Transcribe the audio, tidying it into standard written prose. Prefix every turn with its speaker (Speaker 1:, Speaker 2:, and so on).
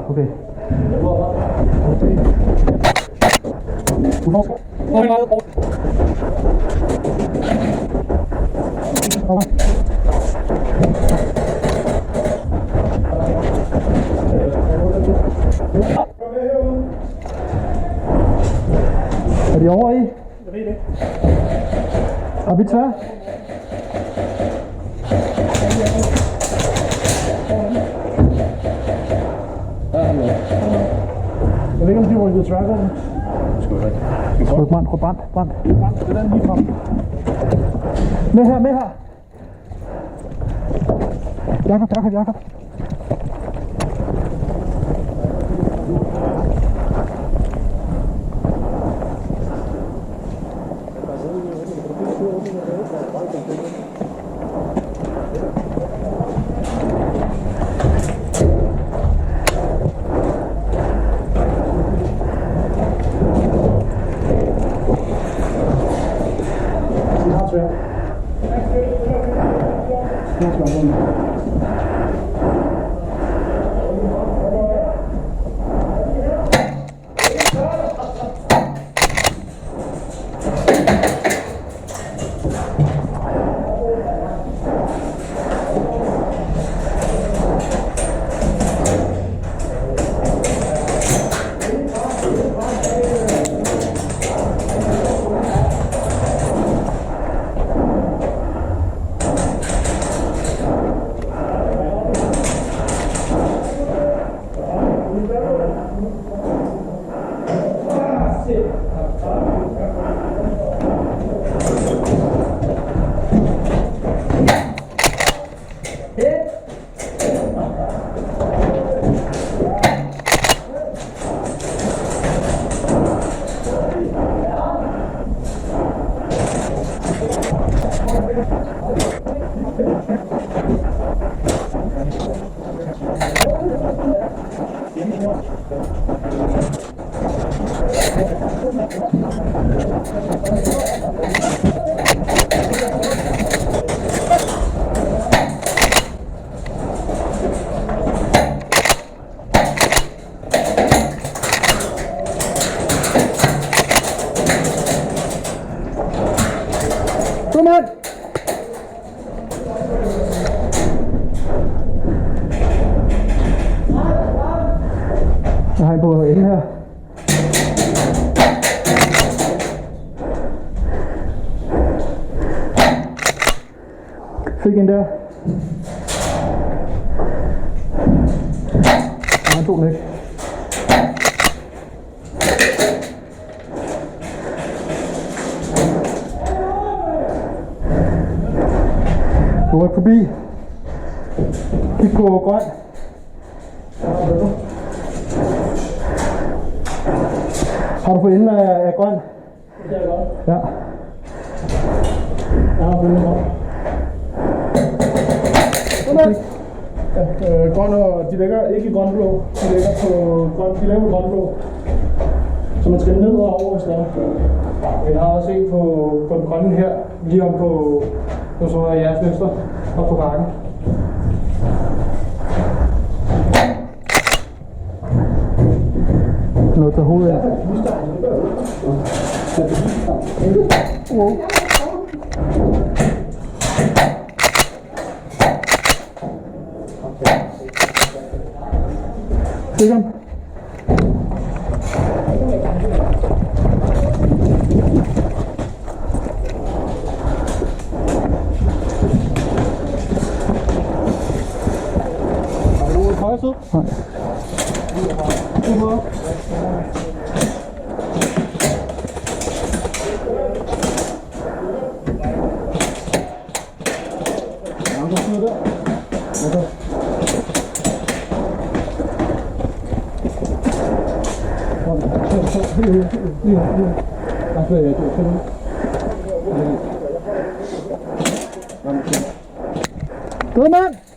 Speaker 1: Okay. Er de over i?
Speaker 2: Jeg ved det ikke.
Speaker 1: Er vi tør?
Speaker 2: Jeg ved ikke, om de var i trackeren.
Speaker 1: Brand.
Speaker 2: Det er den lige frem.
Speaker 1: Med her. Jakob. Jeg har en på enden her. Fik en der. Han tog den ikke. Du er forbi. Kig på grøn. Har du fået enden af grøn?
Speaker 2: Det er godt.
Speaker 1: Ja.
Speaker 2: Jeg har fundet godt. Ja, grøn og de ligger ikke i grønblå. De ligger på grøn. De ligger på grønblå. Så man skal ned og over i stedet. Jeg har også en på den grønne her, lige om på så er jeres venstre, op på bakken.
Speaker 1: Noget til hovedet af. Wow. Fik ham.
Speaker 2: Har du et højsød?
Speaker 1: Nej. Cơ man.